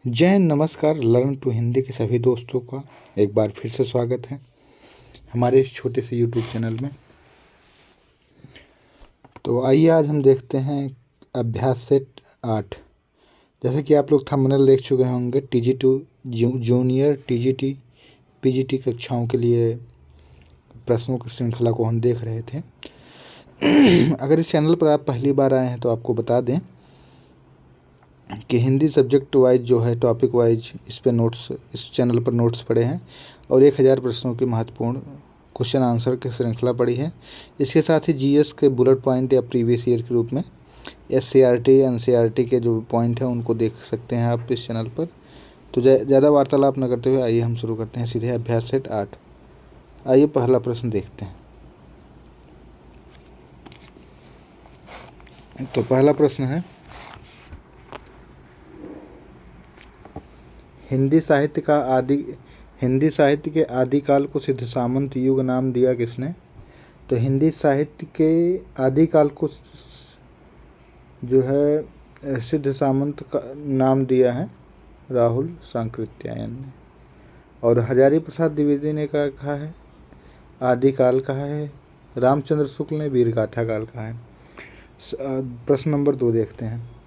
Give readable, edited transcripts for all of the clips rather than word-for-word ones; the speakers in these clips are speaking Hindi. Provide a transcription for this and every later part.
जय हिंद, नमस्कार। लर्न टू हिंदी के सभी दोस्तों का एक बार फिर से स्वागत है हमारे इस छोटे से यूट्यूब चैनल में। तो आइए आज हम देखते हैं अभ्यास सेट 8। जैसे कि आप लोग थंबनेल देख चुके होंगे, TG2 जूनियर TGT PGT कक्षाओं के लिए प्रश्नों की श्रृंखला को हम देख रहे थे। अगर इस चैनल पर आप पहली बार आए हैं तो आपको बता दें कि हिंदी सब्जेक्ट वाइज जो है, टॉपिक वाइज इस चैनल पर नोट्स पड़े हैं और 1000 प्रश्नों की महत्वपूर्ण क्वेश्चन आंसर की श्रृंखला पड़ी है। इसके साथ ही GS के बुलेट पॉइंट या प्रीवियस ईयर के रूप में SCRT NCERT के जो पॉइंट हैं उनको देख सकते हैं आप इस चैनल पर। तो ज़्यादा वार्तालाप न करते हुए आइए हम शुरू करते हैं सीधे अभ्यास सेट 8। आइए पहला प्रश्न देखते हैं। तो पहला प्रश्न है, हिंदी साहित्य के आदिकाल को सिद्ध सामंत युग नाम दिया किसने? तो हिंदी साहित्य के आदिकाल को जो है सिद्ध सामंत का नाम दिया है राहुल सांकृत्यायन ने। और हजारी प्रसाद द्विवेदी ने कहा है आदिकाल कहा है, रामचंद्र शुक्ल ने वीरगाथा काल कहा है। प्रश्न नंबर 2 देखते हैं।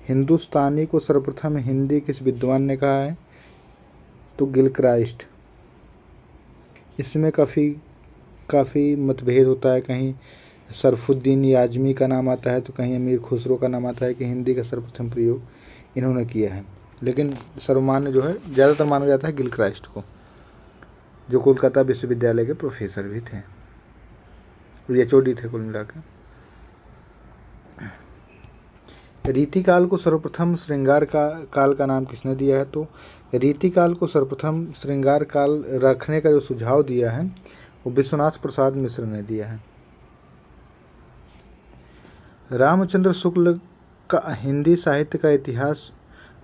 हिंदुस्तानी को सर्वप्रथम हिंदी किस विद्वान ने कहा है? तो गिलक्राइस्ट। इसमें काफ़ी मतभेद होता है, कहीं सरफुद्दीन याजमी का नाम आता है तो कहीं अमीर खुसरो का नाम आता है कि हिंदी का सर्वप्रथम प्रयोग इन्होंने किया है। लेकिन सर्वमान्य जो है, ज़्यादातर माना जाता है गिलक्राइस्ट को, जो कोलकाता विश्वविद्यालय के प्रोफेसर भी थे, HOD थे कुल मिलाकर। रीतिकाल को सर्वप्रथम श्रृंगार काल का नाम किसने दिया है? तो रीतिकाल को सर्वप्रथम श्रृंगार काल रखने का जो सुझाव दिया है वो विश्वनाथ प्रसाद मिश्र ने दिया है। रामचंद्र शुक्ल का हिंदी साहित्य का इतिहास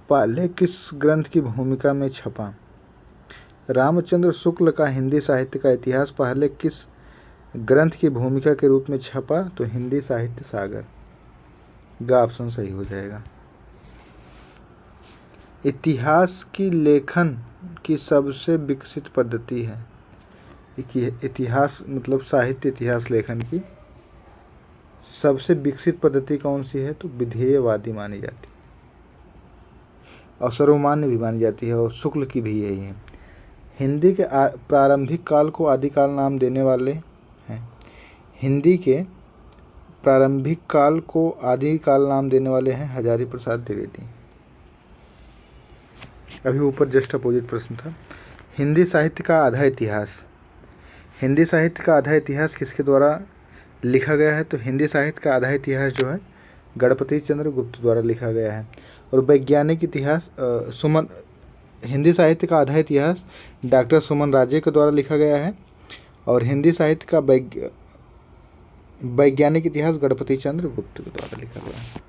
पहले किस ग्रंथ की भूमिका में छपा? रामचंद्र शुक्ल का हिंदी साहित्य का इतिहास पहले किस ग्रंथ की भूमिका के रूप में छपा? तो हिंदी साहित्य सागर का ऑप्शन सही हो जाएगा। इतिहास की लेखन की सबसे विकसित पद्धति है। इतिहास मतलब साहित्य इतिहास लेखन की सबसे विकसित पद्धति कौन सी है? तो विधेयवादी मानी जाती है और सर्वमान्य भी मानी जाती है, और शुक्ल की भी यही है। हिंदी के प्रारंभिक काल को आदिकाल नाम देने वाले हैं। हिंदी के प्रारंभिक काल को आदिकाल नाम देने वाले हैं हजारी प्रसाद द्विवेदी। अभी ऊपर जस्ट अपोजिट प्रश्न था। हिंदी साहित्य का आधा इतिहास। हिंदी साहित्य का आधा इतिहास किसके द्वारा लिखा गया है? तो हिंदी साहित्य का आधा इतिहास जो है गणपति चंद्र गुप्त द्वारा लिखा गया है। और वैज्ञानिक इतिहास हिंदी साहित्य का आधा इतिहास डॉक्टर सुमन राजे के द्वारा लिखा गया है। और हिंदी साहित्य का वैज्ञानिक इतिहास गणपति चंद्र गुप्त के द्वारा लिखा गया है।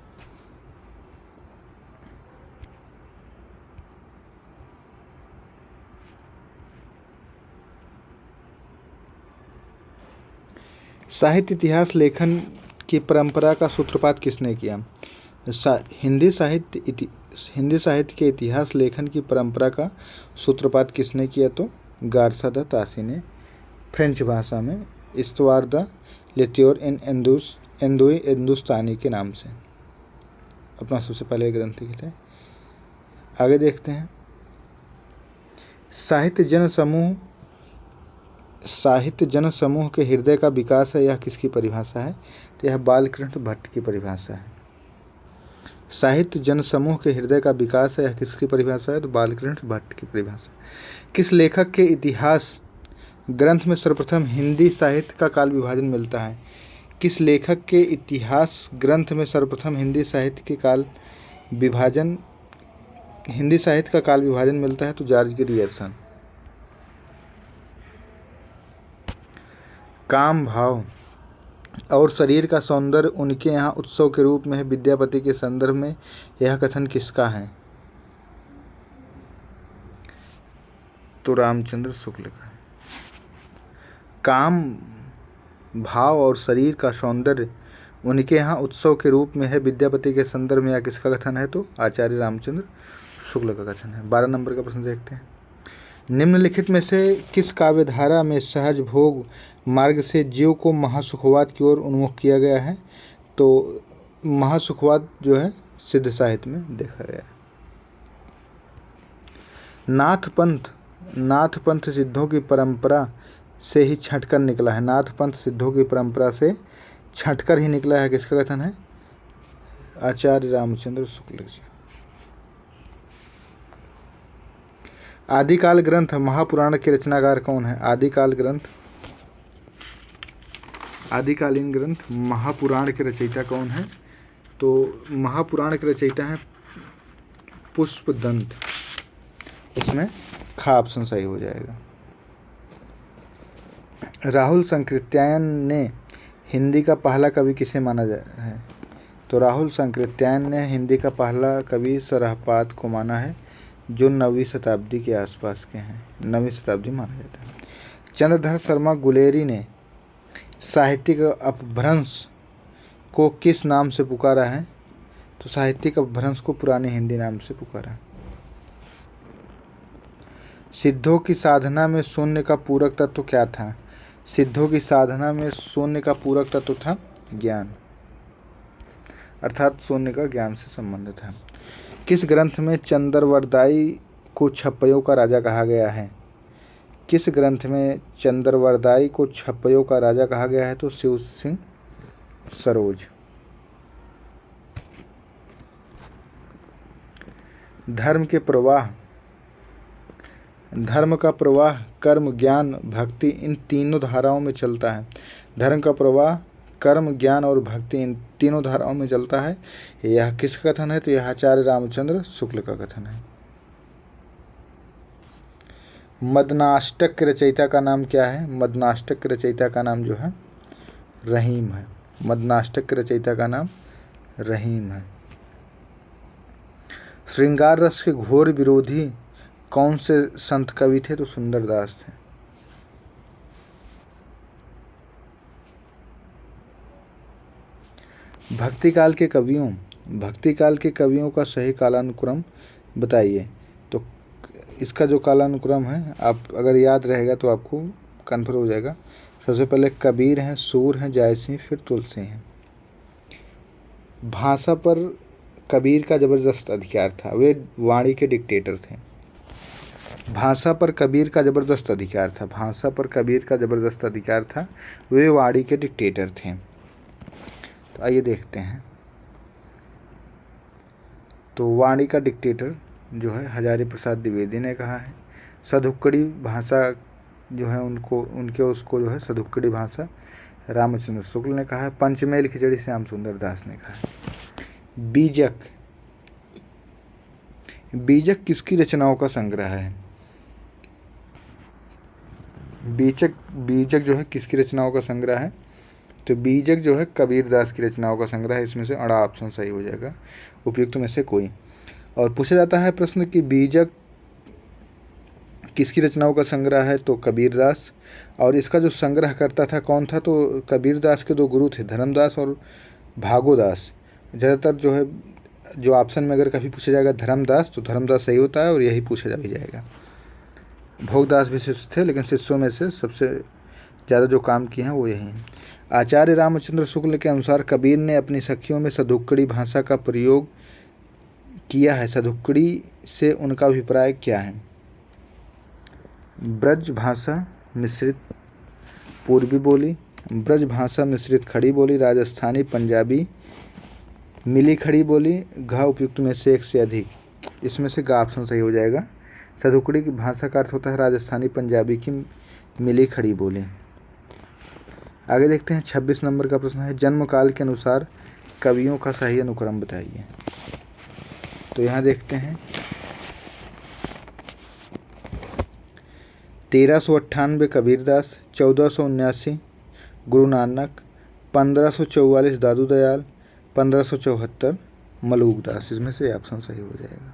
साहित्य इतिहास लेखन की परंपरा का सूत्रपात किसने किया? हिंदी साहित्य के इतिहास लेखन की परंपरा का सूत्रपात किसने किया? तो गार्सा द तासी ने, फ्रेंच भाषा में इस्तवार द लित्योर इन हिंदुस्तानी के नाम से अपना सबसे पहले ग्रंथ लिखे थे। आगे देखते हैं। साहित्य जन समूह के हृदय का विकास है, यह किसकी परिभाषा है? तो यह बालकृष्ण भट्ट की परिभाषा है। साहित्य जन समूह के हृदय का विकास है, यह किसकी परिभाषा है? तो बालकृष्ण भट्ट की परिभाषा। किस लेखक के इतिहास ग्रंथ में सर्वप्रथम हिंदी साहित्य का काल विभाजन मिलता है? किस लेखक के इतिहास ग्रंथ में सर्वप्रथम हिंदी साहित्य का काल विभाजन मिलता है? तो जॉर्ज ग्रियर्सन। काम भाव और शरीर का सौंदर्य उनके यहाँ उत्सव के रूप में है, विद्यापति के संदर्भ में यह कथन किसका है? तो रामचंद्र शुक्ल का। काम भाव और शरीर का सौंदर्य उनके यहाँ उत्सव के रूप में है। विद्यापति के संदर्भ में यह किसका कथन है? तो आचार्य रामचंद्र शुक्ल का कथन है। 12 नंबर का प्रश्न देखते हैं। निम्नलिखित में से किस काव्यधारा में सहज भोग मार्ग से जीव को महासुखवाद की ओर उन्मुख किया गया है? तो महासुखवाद जो है सिद्ध साहित्य में देखा गया है। नाथ पंथ सिद्धों की परंपरा से ही छंटकर निकला है। नाथ पंथ सिद्धों की परंपरा से छंटकर ही निकला है, किसका कथन है? आचार्य रामचंद्र शुक्ल जी। आदिकाल ग्रंथ महापुराण के रचनाकार कौन है? आदिकालीन ग्रंथ महापुराण के रचयिता कौन है? तो महापुराण के रचयिता हैं पुष्पदंत। इसमें खा ऑप्शन सही हो जाएगा। राहुल संकृत्यायन ने हिंदी का पहला कवि किसे माना है? तो राहुल संकृत्यायन ने हिंदी का पहला कवि सरहपाद को माना है, जो 9वीं शताब्दी के आसपास के हैं। 9वीं शताब्दी माना जाता है। चंद्रधर शर्मा गुलेरी ने साहित्यिक अपभ्रंश को किस नाम से पुकारा है? तो साहित्यिक अपभ्रंश को पुरानी हिंदी नाम से पुकारा। सिद्धों की साधना में शून्य का पूरक तत्व क्या था? सिद्धों की साधना में शून्य का पूरक तत्व था ज्ञान, अर्थात शून्य का ज्ञान से संबंध था। किस ग्रंथ में चंद्रवरदाई को छप्पयों का राजा कहा गया है? किस ग्रंथ में चंद्रवरदाई को छप्पयों का राजा कहा गया है? तो शिव सिंह सरोज। धर्म का प्रवाह कर्म ज्ञान भक्ति इन तीनों धाराओं में चलता है। धर्म का प्रवाह कर्म ज्ञान और भक्ति इन तीनों धाराओं में चलता है। यह किसका कथन है? तो यह आचार्य रामचंद्र शुक्ल का कथन है। मदनाष्टक के रचयिता का नाम क्या है? मदनाष्टक के रचयिता का नाम जो है रहीम है। मदनाष्टक के रचयिता का नाम रहीम है। श्रृंगार रस के घोर विरोधी कौन से संत कवि थे? तो सुंदरदास थे। भक्तिकाल के कवियों का सही कालानुक्रम बताइए। तो इसका जो कालानुक्रम है, आप अगर याद रहेगा तो आपको कन्फर्म हो जाएगा। सबसे पहले कबीर हैं, सूर हैं, जायसी, फिर तुलसी हैं। भाषा पर कबीर का जबरदस्त अधिकार था, वे वाणी के डिक्टेटर थे। भाषा पर कबीर का जबरदस्त अधिकार था, वे वाणी के डिक्टेटर थे। तो आइए देखते हैं। तो वाणी का डिक्टेटर जो है हजारी प्रसाद द्विवेदी ने कहा है। सधुक्कड़ी भाषा जो है उसको जो है सधुक्कड़ी भाषा रामचंद्र शुक्ल ने कहा है। पंचमेल खिचड़ी श्याम सुंदर दास ने कहा है। बीजक किसकी रचनाओं का संग्रह है? बीजक जो है किसकी रचनाओं का संग्रह है? तो बीजक जो है कबीरदास की रचनाओं का संग्रह है। इसमें से अड़ा ऑप्शन सही हो जाएगा, उपयुक्त में से कोई। और पूछा जाता है प्रश्न कि बीजक किसकी रचनाओं का संग्रह है? तो कबीरदास। और इसका जो संग्रह करता था कौन था? तो कबीरदास के 2 गुरु थे, धर्मदास और भागोदास। ज़्यादातर जो है जो ऑप्शन में अगर कभी पूछा जाएगा धर्मदास, तो धर्मदास सही होता है और यही पूछा भी जाएगा। भोगदास भी शिष्य थे, लेकिन शिष्यों में से सबसे ज़्यादा जो काम किए हैं वो यही हैं। आचार्य रामचंद्र शुक्ल के अनुसार कबीर ने अपनी सखियों में सधुक्कड़ी भाषा का प्रयोग किया है। सधुक्कड़ी से उनका अभिप्राय क्या है? ब्रज भाषा मिश्रित पूर्वी बोली, ब्रज भाषा मिश्रित खड़ी बोली, राजस्थानी पंजाबी मिली खड़ी बोली, घ उपयुक्त में से एक से अधिक। इसमें से ग ऑप्शन सही हो जाएगा। सधुक्कड़ी की भाषा का अर्थ होता है राजस्थानी पंजाबी की मिली खड़ी बोली। आगे देखते हैं 26 नंबर का प्रश्न है, जन्म काल के अनुसार कवियों का सही अनुक्रम बताइए। तो यहाँ देखते हैं 1398 कबीरदास, 1479 गुरु नानक, 1544 दादू दयाल, 1574 मलूकदास। इसमें से ऑप्शन सही हो जाएगा।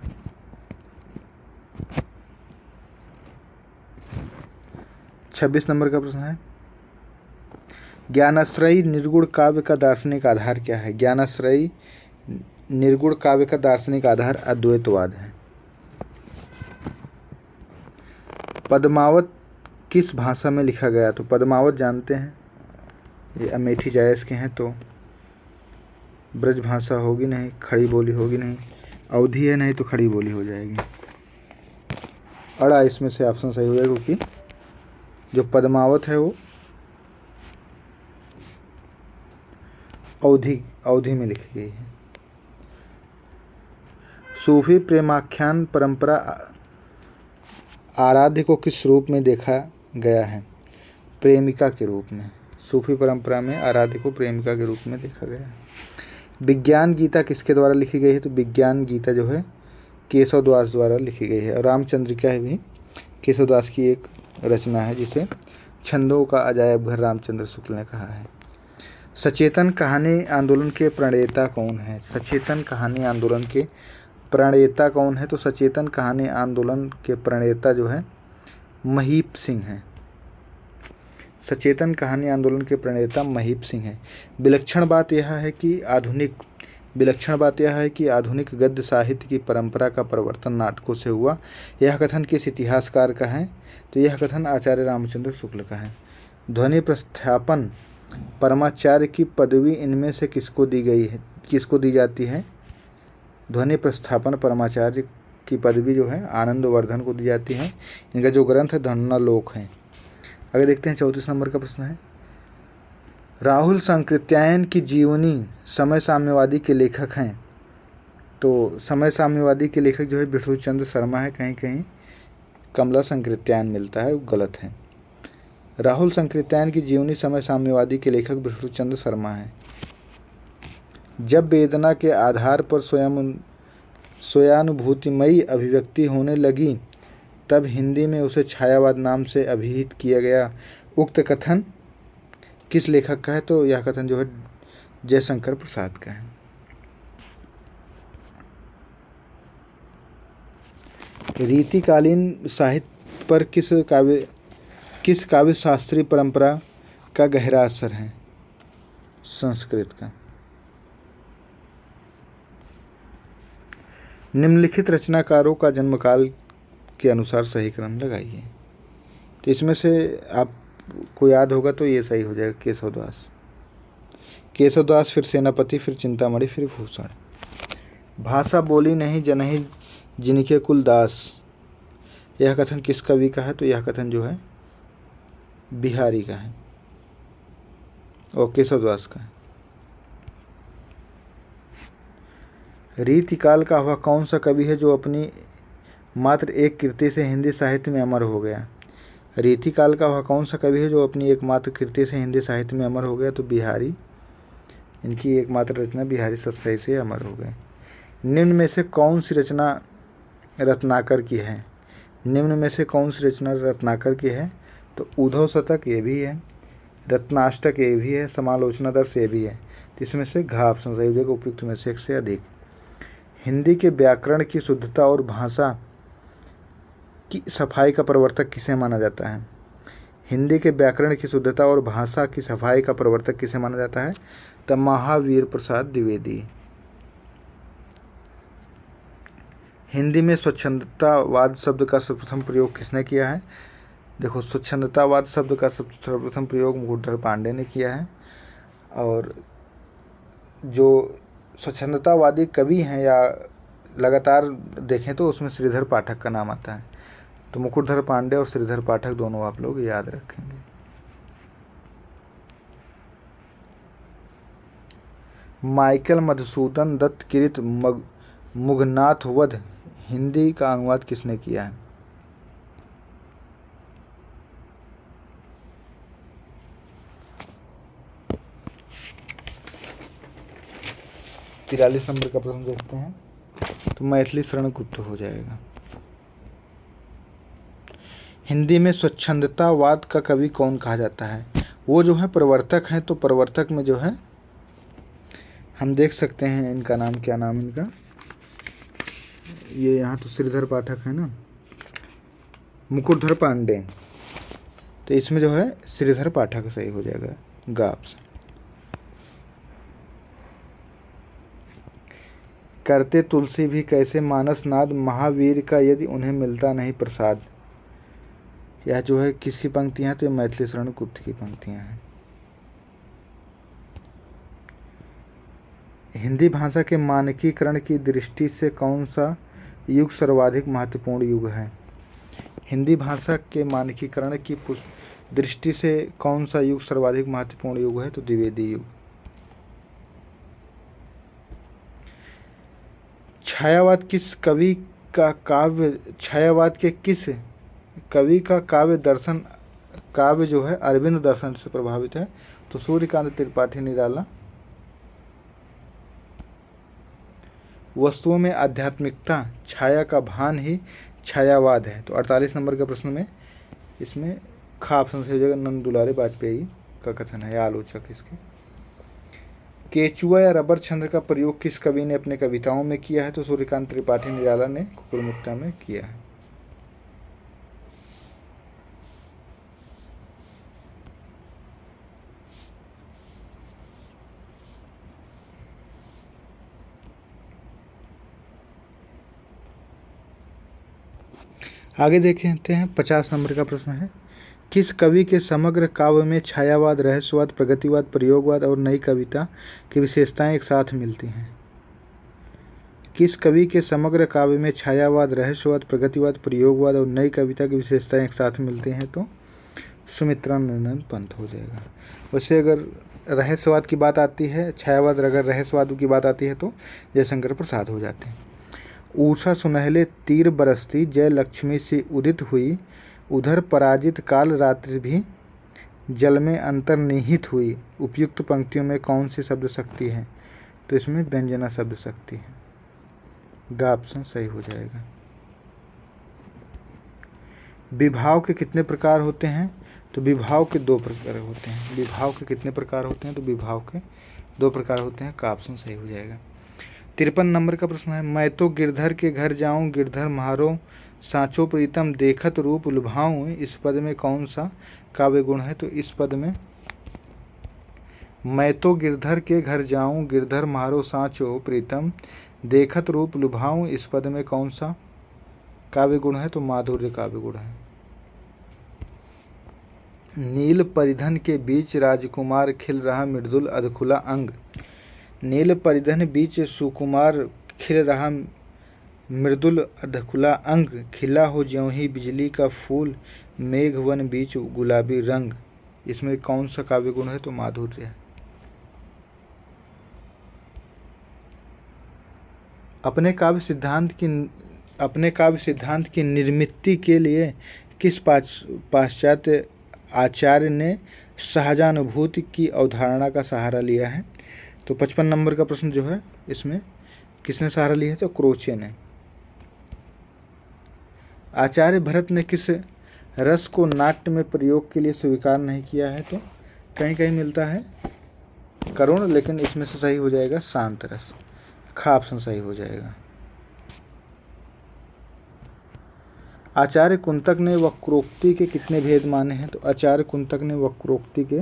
26 नंबर का प्रश्न है, ज्ञानाश्रयी निर्गुण काव्य का दार्शनिक आधार क्या है? ज्ञानाश्रयी निर्गुण काव्य का दार्शनिक आधार अद्वैतवाद है। पद्मावत किस भाषा में लिखा गया? तो पद्मावत जानते हैं ये अमेठी जायस के हैं, तो ब्रज भाषा होगी नहीं, खड़ी बोली होगी नहीं, अवधी है नहीं तो खड़ी बोली हो जाएगी। अड़ा इसमें से ऑप्शन सही हो जाएगा, क्योंकि जो पद्मावत है वो अवधी में लिखी गई है। सूफी प्रेमाख्यान परंपरा आराध्य को किस रूप में देखा गया है? प्रेमिका के रूप में। सूफी परंपरा में आराध्य को प्रेमिका के रूप में देखा गया है। विज्ञान गीता किसके द्वारा लिखी गई है? तो विज्ञान गीता जो है केशवदास द्वारा लिखी गई है। और रामचंद्रिका भी केशवदास की एक रचना है, जिसे छंदों का अजायब घर रामचंद्र शुक्ल ने कहा है। सचेतन कहानी आंदोलन के प्रणेता कौन है? सचेतन कहानी आंदोलन के प्रणेता कौन है? तो सचेतन कहानी आंदोलन के प्रणेता जो है महीप सिंह हैं। सचेतन कहानी आंदोलन के प्रणेता महीप सिंह हैं। विलक्षण बात यह है कि आधुनिक गद्य साहित्य की परंपरा का परिवर्तन नाटकों से हुआ। यह कथन किस इतिहासकार का है? तो यह कथन आचार्य रामचंद्र शुक्ल का है। ध्वनि प्रस्थापन परमाचार्य की पदवी इनमें से किसको दी जाती है? ध्वनि प्रस्थापन परमाचार्य की पदवी जो है आनंदवर्धन को दी जाती है। इनका जो ग्रंथ है ध्वन्यालोक है। अगर देखते हैं 34 नंबर का प्रश्न है, राहुल सांकृत्यायन की जीवनी समय साम्यवादी के लेखक हैं। तो समय साम्यवादी के लेखक जो है विष्णुचंद्र शर्मा है। कहीं कहीं कमला सांकृत्यायन मिलता है, वो गलत है। राहुल सांकृत्यायन की जीवनी समय साम्यवादी के लेखक विष्णुचंद्र शर्मा है। जब वेदना के आधार पर स्वयानुभूतिमयी अभिव्यक्ति होने लगी, तब हिंदी में उसे छायावाद नाम से अभिहित किया गया। उक्त कथन किस लेखक का है? तो यह कथन जो है जयशंकर प्रसाद का है। रीतिकालीन साहित्य पर किस काव्य शास्त्रीय परंपरा का गहरा असर है? संस्कृत का। निम्नलिखित रचनाकारों का जन्मकाल के अनुसार सही क्रम लगाइए। तो इसमें से आपको याद होगा तो ये सही हो जाएगा, केशवदास, फिर सेनापति, फिर चिंतामणि, फिर भूषण। भाषा बोली नहीं जनहि जिनके कुल दास, यह कथन किस कवि का है? तो यह कथन जो है बिहारी का है और केशवदास का है। रीतिकाल का वह कौन सा कवि है जो अपनी मात्र एक कृति से हिंदी साहित्य में अमर हो गया? रीतिकाल का वह कौन सा कवि है जो अपनी एकमात्र कृति से हिंदी साहित्य में अमर हो गया? तो बिहारी, इनकी एकमात्र रचना बिहारी सत्साई से अमर हो गए। निम्न में से कौन सी रचना रत्नाकर की है? निम्न में से कौन सी रचना रत्नाकर की है? तो उद्धव शतक ये भी है, रत्नाष्टक ये भी है, समालोचनादर्श ये भी है। तो इसमें से घ ऑप्शन सही हो जाएगा, उपयुक्त में से एक से अधिक। हिंदी के व्याकरण की शुद्धता और भाषा की सफाई का प्रवर्तक किसे माना जाता है? हिंदी के व्याकरण की शुद्धता और भाषा की सफाई का प्रवर्तक किसे माना जाता है? तो महावीर प्रसाद द्विवेदी। हिंदी में स्वच्छंदतावाद शब्द का सर्वप्रथम प्रयोग किसने किया है? देखो, स्वच्छंदतावाद शब्द का सर्वप्रथम प्रयोग मुकुटधर पांडे ने किया है। और जो स्वच्छंदतावादी कवि हैं या लगातार देखें तो उसमें श्रीधर पाठक का नाम आता है। तो मुकुटधर पांडे और श्रीधर पाठक दोनों आप लोग याद रखेंगे। माइकल मधुसूदन दत्त कृत मुघनाथ वध हिंदी का अनुवाद किसने किया है? 43 नंबर का प्रश्न देखते हैं। तो मैथिली शरण गुप्त हो जाएगा। हिंदी में स्वच्छंदतावाद का कवि कौन कहा जाता है? वो जो है प्रवर्तक हैं। तो प्रवर्तक में जो है हम देख सकते हैं इनका नाम, क्या नाम इनका, ये यहाँ तो श्रीधर पाठक है ना, मुकुटधर पांडे। तो इसमें जो है श्रीधर पाठक सही हो जाएगा। गा ऑप्शन। करते तुलसी भी कैसे मानस नाद, महावीर का यदि उन्हें मिलता नहीं प्रसाद। यह जो है किसकी पंक्तियां हैं, तो ये मैथिली शरण गुप्त की पंक्तियां हैं। हिंदी भाषा के मानकीकरण की दृष्टि से कौन सा युग सर्वाधिक महत्वपूर्ण युग है। हिंदी भाषा के मानकीकरण की दृष्टि से कौन सा युग सर्वाधिक महत्वपूर्ण युग है, तो द्विवेदी युग। छायावाद किस कवि का काव्य, छायावाद के किस कवि का काव्य जो है अरविंद दर्शन से प्रभावित है, तो सूर्यकांत त्रिपाठी निराला। वस्तुओं में आध्यात्मिकता छाया का भान ही छायावाद है, तो 48 नंबर के प्रश्न में इसमें खा ऑप्शन से हो जाएगा। नंद दुलारे वाजपेयी का कथन है, आलोचक इसके। केचुआ या रबर छंद का प्रयोग किस कवि ने अपने कविताओं में किया है, तो सूर्यकांत त्रिपाठी निराला ने कुकुरमुक्ता में किया है। आगे देखते हैं 50 नंबर का प्रश्न है, किस कवि के समग्र काव्य में छायावाद, रहस्यवाद, प्रगतिवाद, प्रयोगवाद और नई कविता की विशेषताएं एक साथ मिलती हैं। किस कवि के समग्र काव्य में छायावाद, रहस्यवाद, प्रगतिवाद, प्रयोगवाद और नई कविता की विशेषताएं एक साथ मिलती हैं, तो सुमित्रानंद पंत हो जाएगा। वैसे अगर रहस्यवाद की बात आती है, छायावाद अगर रहस्यवाद की बात आती है तो जयशंकर प्रसाद हो जाते हैं। उषा सुनहले तीर बरसती, जय लक्ष्मी से उदित हुई, उधर पराजित काल रात्रि भी जल में अंतर्निहित हुई। उपयुक्त पंक्तियों में कौन सी शब्द शक्ति है, तो इसमें व्यंजना शब्द शक्ति है। गा ऑप्शन सही हो जाएगा। विभाव के कितने प्रकार होते हैं, तो विभाव के 2 प्रकार होते हैं। विभाव के कितने प्रकार होते हैं, तो विभाव के 2 प्रकार होते हैं। का ऑप्शन सही हो जाएगा। 53 नंबर का प्रश्न है, मैं तो गिरधर के घर जाऊं, गिरधर म्हारो सांचो प्रीतम, देखत रूप लुभाऊं। इस पद में कौन सा काव्य गुण है, तो इस पद में मैं तो गिरधर के घर जाऊं, गिरधर म्हारो सांचो प्रीतम, देखत रूप लुभाऊं। इस पद में कौन सा काव्य गुण है, तो माधुर्य काव्य गुण है। नील परिधन के बीच राजकुमार, खिल रहा मृदुल अधखुला अंग। नील परिधन बीच सुकुमार, खिल रहा मृदुल अधखुला अंग, खिला हो ज्यों ही बिजली का फूल, मेघ वन बीच गुलाबी रंग। इसमें कौन सा काव्य गुण है, तो माधुर्य है। अपने काव्य सिद्धांत की निर्मिति के लिए किस पाश्चात्य आचार्य ने सहजानुभूति की अवधारणा का सहारा लिया है, तो 55 नंबर का प्रश्न जो है इसमें किसने सहारा लिया है, तो क्रोचे ने। आचार्य भरत ने किस रस को नाट्य में प्रयोग के लिए स्वीकार नहीं किया है, तो कहीं कहीं मिलता है करुण, लेकिन इसमें से सही हो जाएगा शांत रस। खा ऑप्शन सही हो जाएगा। आचार्य कुंतक ने वक्रोक्ति के कितने भेद माने हैं, तो आचार्य कुंतक ने वक्रोक्ति के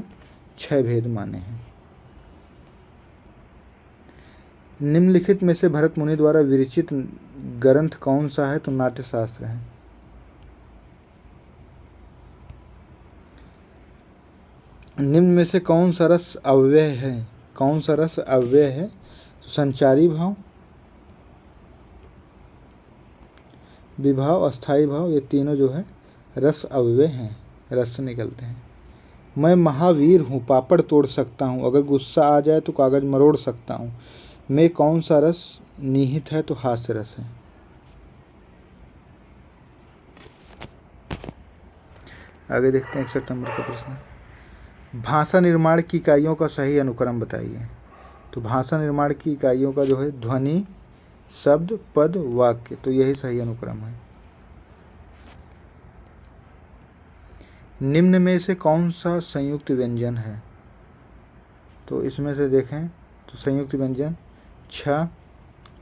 6 भेद माने हैं। निम्नलिखित में से भरत मुनि द्वारा विरचित ग्रंथ कौन सा है, तो नाट्यशास्त्र है। निम्न में से कौन सा रस अव्यय है, तो संचारी भाव, विभाव, अस्थाई भाव, ये तीनों जो है रस अव्यय हैं, रस से निकलते हैं। मैं महावीर हूँ, पापड़ तोड़ सकता हूँ, अगर गुस्सा आ जाए तो कागज मरोड़ सकता हूँ। में कौन सा रस निहित है, तो हास्य रस है। आगे देखते हैं 61 नंबर का प्रश्न। भाषा निर्माण की इकाइयों का सही अनुक्रम बताइए, तो भाषा निर्माण की इकाइयों का जो है ध्वनि, शब्द, पद, वाक्य, तो यही सही अनुक्रम है। निम्न में से कौन सा संयुक्त व्यंजन है, तो इसमें से देखें तो संयुक्त व्यंजन छ,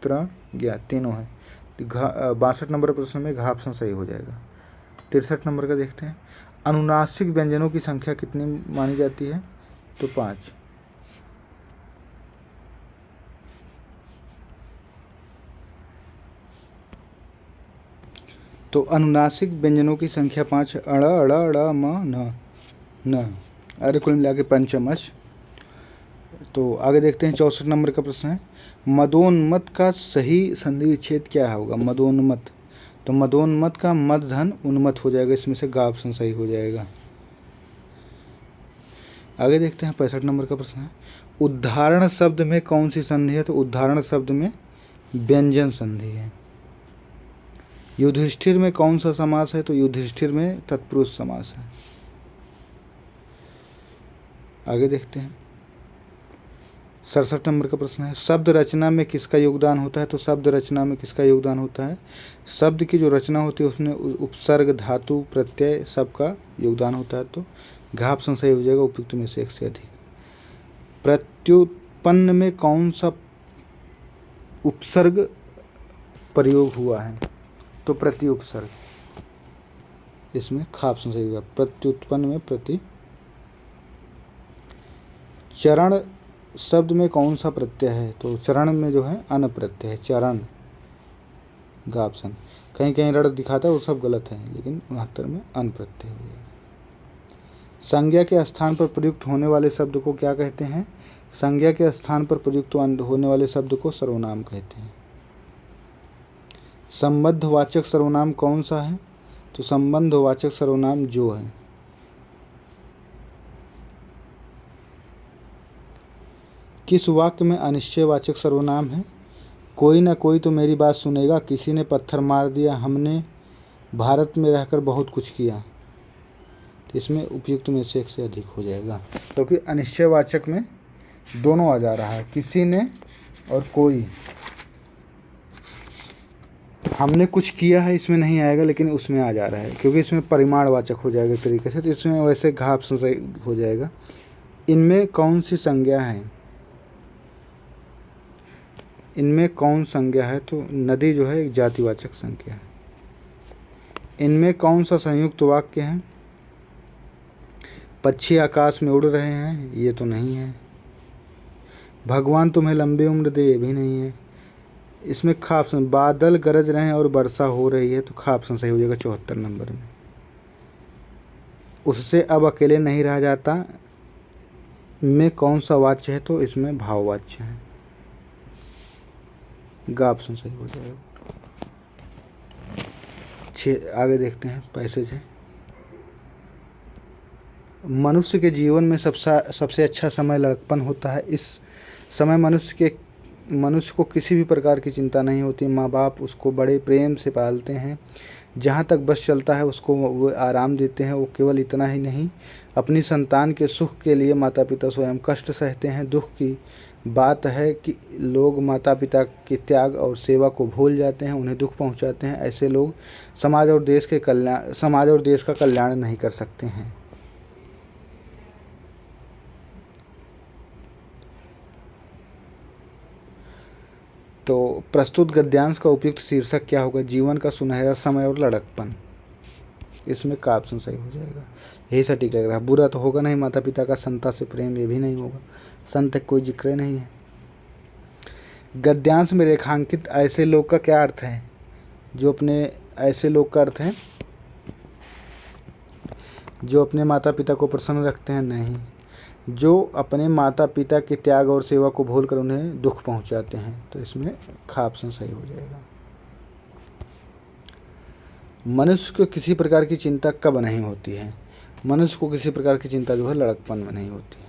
त्र, ज्ञ तीनों है। 62 नंबर प्रश्न में घा ऑप्शन सही हो जाएगा। 63 नंबर का देखते हैं, अनुनासिक व्यंजनों की संख्या कितनी मानी जाती है, तो 5। तो अनुनासिक व्यंजनों की संख्या 5 है। अड़ अड़ अड़ म न न, अरे कुल मिला के पंचमश। तो आगे देखते हैं 64 नंबर का प्रश्न है, मदोन्मत्त का सही संधि विच्छेद क्या होगा? मदोन्मत्त, तो मदोन्मत्त का मद धन उन्मत्त हो जाएगा, इसमें से ग ऑप्शन सही हो जाएगा। आगे देखते हैं 65 नंबर का प्रश्न है, उदाहरण शब्द में कौन सी संधि है? तो उदाहरण शब्द में व्यंजन संधि है। युधिष्ठिर में कौन सा समास है? तो युधिष्ठिर में तत्पुरुष समास है। आगे देखते हैं 67 नंबर का प्रश्न है, शब्द रचना में किसका योगदान होता है? तो शब्द रचना में किसका योगदान होता है? शब्द की जो रचना होती है उसमें उपसर्ग, धातु, प्रत्यय सबका योगदान होता है। तो घ ऑप्शन सही हो जाएगा, उपयुक्त में से एक से अधिक। प्रत्युत्पन्न में कौन सा उपसर्ग प्रयोग हुआ है? तो प्रति उपसर्ग, इसमें ख ऑप्शन सही होगा। प्रत्युत्पन्न में प्रति। चरण शब्द में कौन सा प्रत्यय है? तो चरण में जो है अन प्रत्यय है, चरण, ग ऑप्शन। कहीं कहीं रण दिखाता है, वो सब गलत है, लेकिन 69 में अन प्रत्यय हो गया। संज्ञा के स्थान पर प्रयुक्त होने वाले शब्द को क्या कहते हैं? संज्ञा के स्थान पर प्रयुक्त होने वाले शब्द को सर्वनाम कहते हैं। संबंधवाचक सर्वनाम कौन सा है? तो संबंधवाचक सर्वनाम जो है। किस वाक्य में अनिश्चयवाचक सर्वनाम है? कोई ना कोई तो मेरी बात सुनेगा, किसी ने पत्थर मार दिया, हमने भारत में रहकर बहुत कुछ किया। तो इसमें उपयुक्त में से एक से अधिक हो जाएगा, क्योंकि तो अनिश्चयवाचक में दोनों आ जा रहा है, किसी ने और कोई। हमने कुछ किया है इसमें नहीं आएगा, लेकिन उसमें आ जा रहा है, क्योंकि इसमें परिमाणवाचक हो जाएगा एक तरीके से। तो इसमें वैसे घ ऑप्शन सही हो जाएगा। इनमें कौन सी संज्ञा है? इनमें कौन संज्ञा है? तो नदी जो है एक जातिवाचक संज्ञा है। इनमें कौन सा संयुक्त वाक्य है? पक्षी आकाश में उड़ रहे हैं, ये तो नहीं है। भगवान तुम्हें लंबी उम्र दे, ये भी नहीं है। इसमें ख ऑप्शन, बादल गरज रहे हैं और वर्षा हो रही है, तो ख ऑप्शन सही हो जाएगा 74 नंबर में। उससे अब अकेले नहीं रहा जाता में कौन सा वाच्य है? तो इसमें भाववाच्य है, ग ऑप्शन सही हो जाएगा। आगे देखते हैं पैसेज है, मनुष्य के जीवन में सबसे अच्छा समय लड़कपन होता है। इस समय मनुष्य को किसी भी प्रकार की चिंता नहीं होती। माँ बाप उसको बड़े प्रेम से पालते हैं, जहाँ तक बस चलता है उसको वो आराम देते हैं। वो केवल इतना ही नहीं, अपनी संतान के सुख के लिए माता पिता स्वयं कष्ट सहते हैं। दुख की बात है कि लोग माता पिता के त्याग और सेवा को भूल जाते हैं, उन्हें दुख पहुँचाते हैं। ऐसे लोग समाज और देश का कल्याण नहीं कर सकते हैं। तो प्रस्तुत गद्यांश का उपयुक्त शीर्षक क्या होगा? जीवन का सुनहरा समय और लड़कपन। इसमें का ऑप्शन सही हो जाएगा, यही सटीक लग रहा है। बुरा तो होगा नहीं, माता पिता का संता से प्रेम, ये भी नहीं होगा, संत तक कोई जिक्र नहीं है। गद्यांश में रेखांकित ऐसे लोग का क्या अर्थ है? जो अपने ऐसे लोग का अर्थ है जो अपने माता पिता को प्रसन्न रखते हैं, नहीं, जो अपने माता पिता के त्याग और सेवा को भूलकर उन्हें दुख पहुंचाते हैं। तो इसमें ख ऑप्शन सही हो जाएगा। मनुष्य को किसी प्रकार की चिंता कब नहीं होती है? मनुष्य को किसी प्रकार की चिंता जो है लड़कपन में नहीं होती है।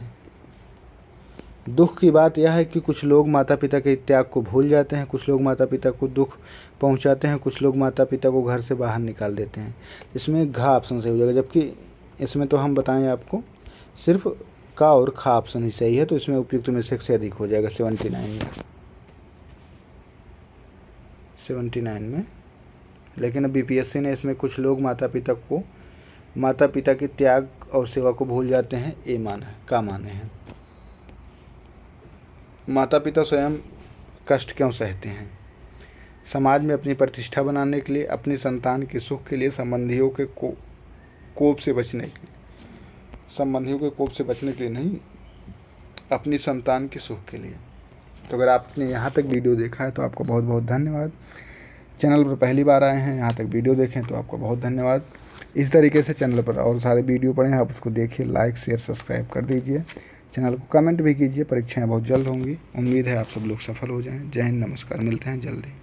दुख की बात यह है कि कुछ लोग माता पिता के त्याग को भूल जाते हैं, कुछ लोग माता पिता को दुख पहुंचाते हैं, कुछ लोग माता पिता को घर से बाहर निकाल देते हैं। इसमें घ ऑप्शन सही हो जाएगा, जबकि इसमें तो हम बताएं आपको सिर्फ का और खा ऑप्शन ही सही है। तो इसमें उपयुक्त में से अधिक हो जाएगा 79 में। लेकिन अब बीपीएससी ने इसमें कुछ लोग माता पिता के त्याग और सेवा को भूल जाते हैं, ए माना है, का माने हैं। माता पिता स्वयं कष्ट क्यों सहते हैं? समाज में अपनी प्रतिष्ठा बनाने के लिए, अपनी संतान के सुख के लिए, संबंधियों के कोप से बचने के लिए नहीं, अपनी संतान के सुख के लिए। तो अगर आपने यहाँ तक वीडियो देखा है तो आपको बहुत बहुत धन्यवाद। चैनल पर पहली बार आए हैं, यहाँ तक वीडियो देखें तो आपको बहुत धन्यवाद। इस तरीके से चैनल पर और सारे वीडियो पड़े हैं, आप उसको देखिए, लाइक शेयर सब्सक्राइब कर दीजिए। चैनल को कमेंट भी कीजिए। परीक्षाएं बहुत जल्द होंगी, उम्मीद है आप सब लोग सफल हो जाएं। जय हिंद, नमस्कार, मिलते हैं जल्दी।